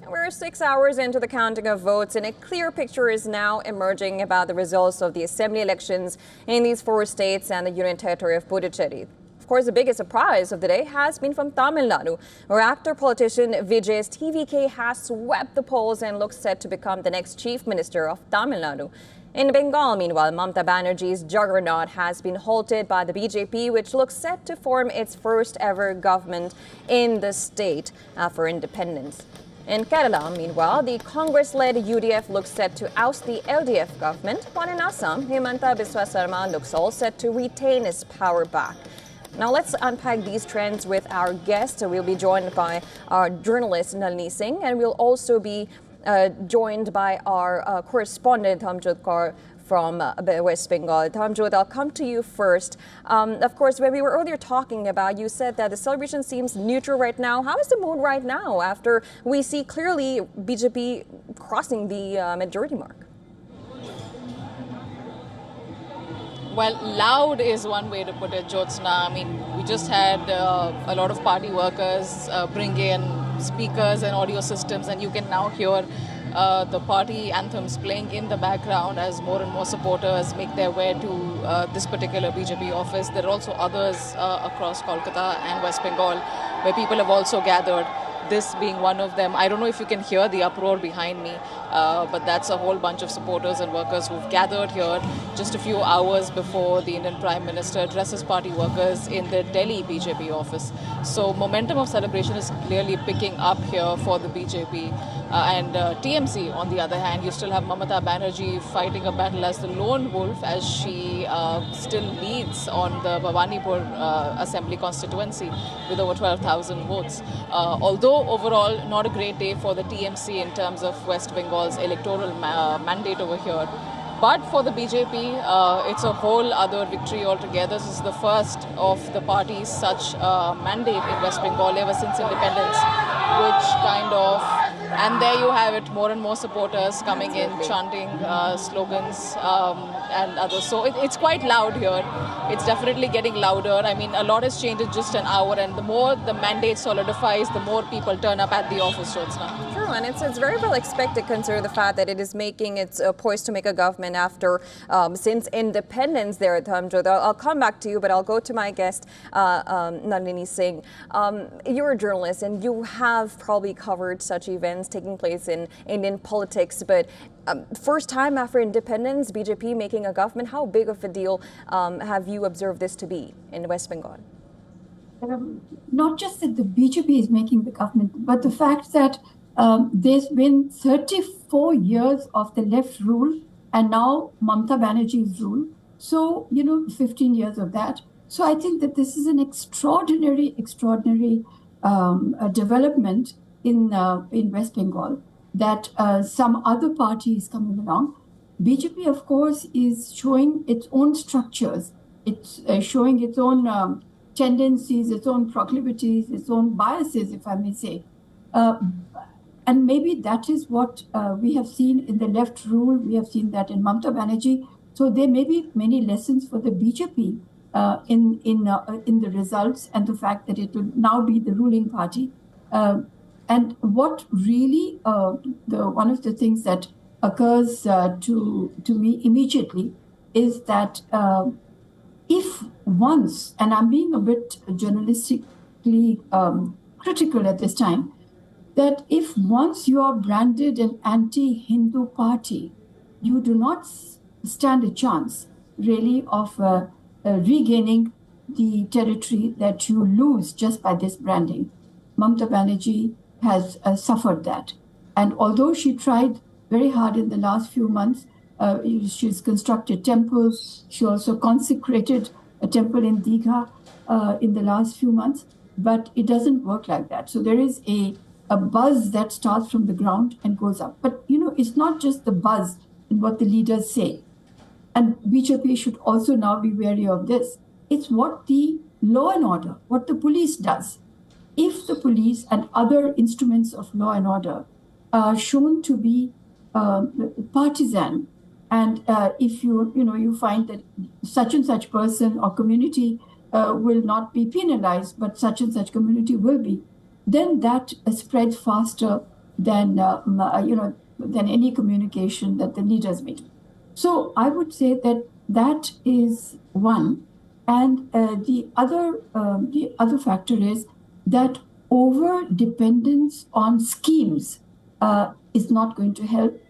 We're 6 hours into the counting of votes, and a clear picture is now emerging about the results of the assembly elections in these 4 states and the Union Territory of Puducherry. Of course, the biggest surprise of the day has been from Tamil Nadu, where actor-politician Vijay's TVK has swept the polls and looks set to become the next Chief Minister of Tamil Nadu. In Bengal, meanwhile, Mamata Banerjee's juggernaut has been halted by the BJP, which looks set to form its first ever government in the state for independence. In Kerala, meanwhile, the Congress-led UDF looks set to oust the LDF government, while in Assam, Himanta Biswa Sarma looks all set to retain his power back. Now let's unpack these trends with our guest. We'll be joined by our journalist Nalini Singh, and we'll also be joined by our correspondent Thamjot Kaur from West Bengal. Thamjot, I'll come to you first. Of course, when we were earlier talking about, you said that the celebration seems neutral right now. How is the mood right now after we see clearly BJP crossing the majority mark? Well, loud is one way to put it, Jyotsna. I mean, we just had a lot of party workers bring in speakers and audio systems, and you can now hear the party anthems playing in the background as more and more supporters make their way to this particular BJP office. There are also others across Kolkata and West Bengal where people have also gathered, this being one of them. I don't know if you can hear the uproar behind me, but that's a whole bunch of supporters and workers who've gathered here just a few hours before the Indian Prime Minister addresses party workers in the Delhi BJP office. So momentum of celebration is clearly picking up here for the BJP. And TMC, on the other hand, you still have Mamata Banerjee fighting a battle as the lone wolf as she still leads on the Bhawanipur Assembly constituency with over 12,000 votes. Although overall not a great day for the TMC in terms of West Bengal's electoral mandate over here. But for the BJP, it's a whole other victory altogether. This is the first of the party's such mandate in West Bengal ever since independence, which kind of... And there you have it, more and more supporters coming in, chanting slogans and others. So it's quite loud here. It's definitely getting louder. I mean, a lot has changed in just an hour, and the more the mandate solidifies, the more people turn up at the office, Jyotsna. True, and it's very well expected considering the fact that it is making its poised to make a government after since independence there, Thamjot. I'll come back to you, but I'll go to my guest, Nalini Singh. You're a journalist, and you have probably covered such events taking place in Indian politics, but first time after independence, BJP making a government, how big of a deal have you observed this to be in West Bengal? Not just that the BJP is making the government, but the fact that there's been 34 years of the left rule and now Mamata Banerjee's rule. So, 15 years of that. So I think that this is an extraordinary development in West Bengal, that some other party is coming along. BJP, of course, is showing its own structures. It's showing its own tendencies, its own proclivities, its own biases, if I may say. And maybe that is what we have seen in the left rule. We have seen that in Mamata Banerjee. So there may be many lessons for the BJP in the results and the fact that it will now be the ruling party. And what really, one of the things that occurs to me immediately is that if once, and I'm being a bit journalistically critical at this time, that if once you are branded an anti-Hindu party, you do not stand a chance really of regaining the territory that you lose just by this branding. Mamata Banerjee has suffered that. And although she tried very hard in the last few months, she's constructed temples. She also consecrated a temple in Digha in the last few months, but it doesn't work like that. So there is a buzz that starts from the ground and goes up. But, it's not just the buzz in what the leaders say. And BJP should also now be wary of this. It's what the law and order, what the police does. If the police and other instruments of law and order are shown to be partisan, and if you find that such and such person or community will not be penalized, but such and such community will be, then that spreads faster than than any communication that the leaders make. So I would say that that is one, and the other factor is that over dependence on schemes is not going to help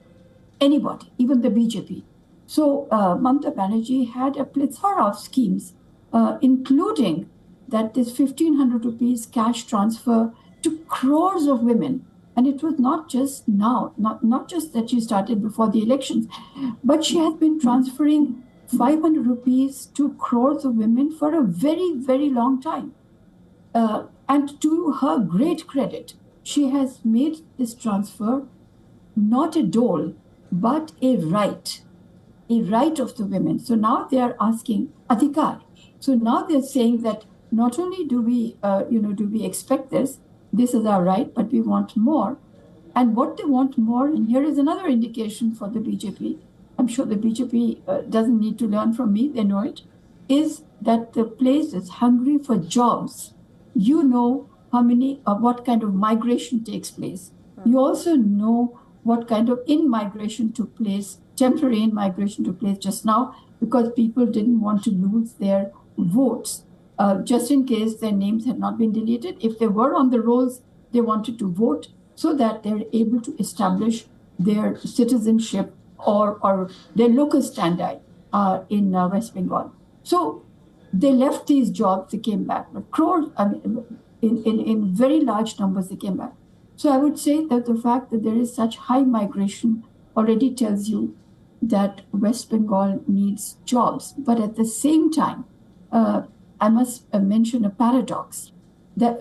anybody, even the BJP. So Mamata Banerjee had a plethora of schemes, including that this 1,500 rupees cash transfer to crores of women. And it was not just now, not just that she started before the elections, but she has been transferring 500 rupees to crores of women for a very, very long time. And to her great credit, she has made this transfer not a dole, but a right of the women. So now they are asking adhikar. So now they're saying that not only do we expect this is our right, but we want more. And what they want more, and here is another indication for the BJP, I'm sure the BJP doesn't need to learn from me, they know it, is that the place is hungry for jobs. You know what kind of migration takes place. You also know what kind of in-migration took place, temporary in-migration took place just now, because people didn't want to lose their votes, just in case their names had not been deleted. If they were on the rolls, they wanted to vote so that they're able to establish their citizenship or their locus standi in West Bengal. So they left these jobs, they came back. But crores, in very large numbers, they came back. So I would say that the fact that there is such high migration already tells you that West Bengal needs jobs. But at the same time, I must mention a paradox.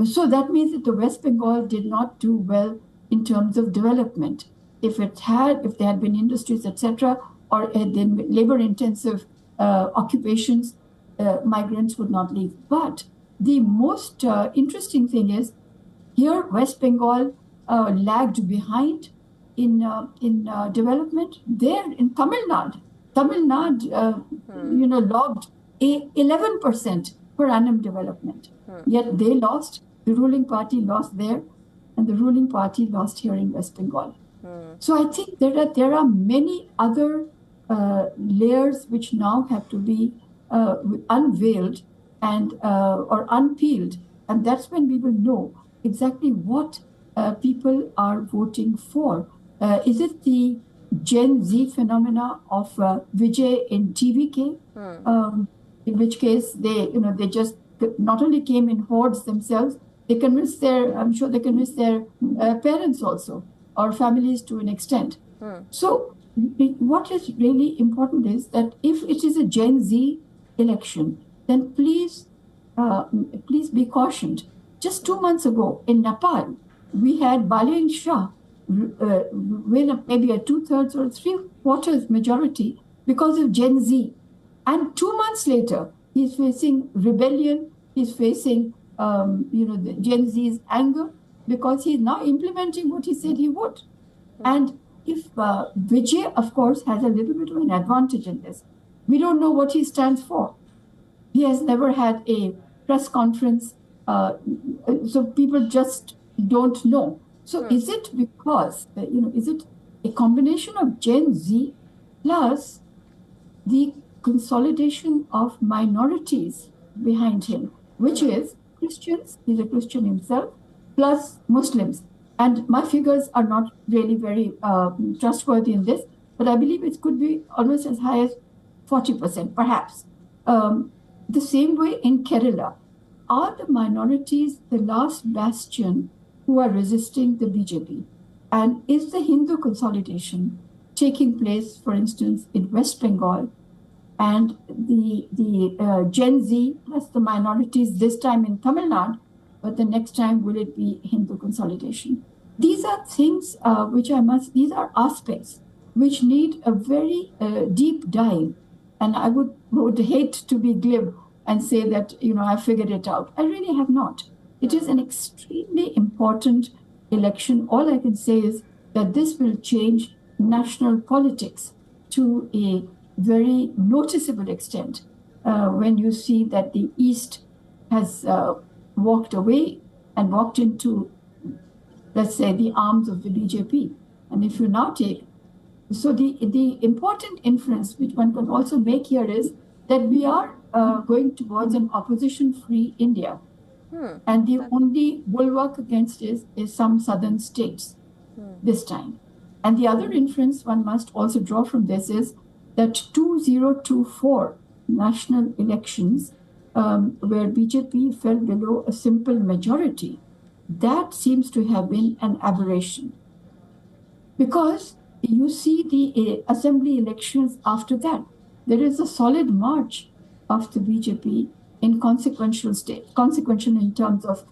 So that means that the West Bengal did not do well in terms of development. If they had been industries, etc., or had been labor-intensive occupations, migrants would not leave. But the most interesting thing is, here West Bengal lagged behind in development. There in Tamil Nadu, logged a 11% per annum development. Yet they lost. The ruling party lost there, and the ruling party lost here in West Bengal. So I think there are many other layers which now have to be unveiled and or unpeeled, and that's when we will know exactly what people are voting for. Is it the Gen Z phenomena of Vijay in TVK? In which case they just not only came in hordes themselves, they convinced I'm sure they convinced their parents also, or families to an extent. So what is really important is that if it is a Gen Z election, then please be cautioned. Just 2 months ago in Nepal, we had Balain Shah win maybe a 2/3 or 3/4 majority because of Gen Z. And 2 months later, he's facing rebellion, he's facing the Gen Z's anger, because he's now implementing what he said he would. And if Vijay, of course, has a little bit of an advantage in this, we don't know what he stands for. He has never had a press conference, so people just don't know. So is it because, is it a combination of Gen Z plus the consolidation of minorities behind him, which is Christians, he's a Christian himself, plus Muslims. And my figures are not really very trustworthy in this, but I believe it could be almost as high as 40%, perhaps. The same way in Kerala, are the minorities the last bastion who are resisting the BJP? And is the Hindu consolidation taking place, for instance, in West Bengal? And the Gen Z plus the minorities, this time in Tamil Nadu, but the next time will it be Hindu consolidation? These are things these are aspects which need a very deep dive. And I would hate to be glib and say that, I figured it out. I really have not. It is an extremely important election. All I can say is that this will change national politics to a very noticeable extent when you see that the East has walked away and walked into let's say, the arms of the BJP. And if you now take, so the important inference which one can also make here is that we are going towards an opposition-free India. And the only bulwark against it is some southern states this time. And the other inference one must also draw from this is that 2024 national elections, where BJP fell below a simple majority, that seems to have been an aberration. Because you see the assembly elections after that, there is a solid march of the BJP in consequential in terms of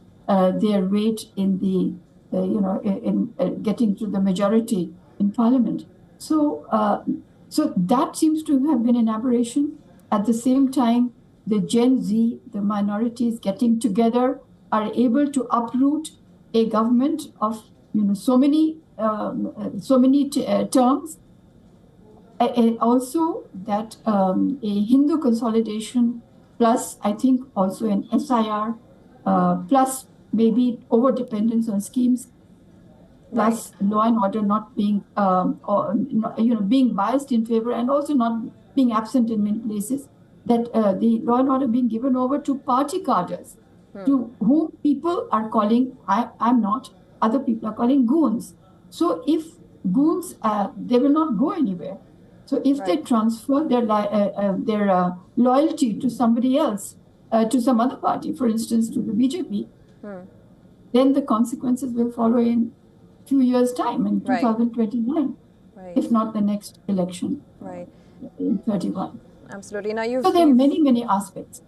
their weight in the, in getting to the majority in parliament. So, so that seems to have been an aberration. At the same time, the Gen Z, the minorities getting together, are able to uproot a government of so many terms. And also that a Hindu consolidation, plus I think also an SIR, plus maybe over dependence on schemes, plus law and order not being being biased in favor, and also not being absent in many places, that the law and order being given over to party cadres, to whom people are calling, I'm not, other people are calling goons. So if goons, they will not go anywhere. So if they transfer their loyalty to somebody else, to some other party, for instance, to the BJP, then the consequences will follow in a few years' time, in 2029, if not the next election, in 31. Absolutely. Now so there are many, many aspects.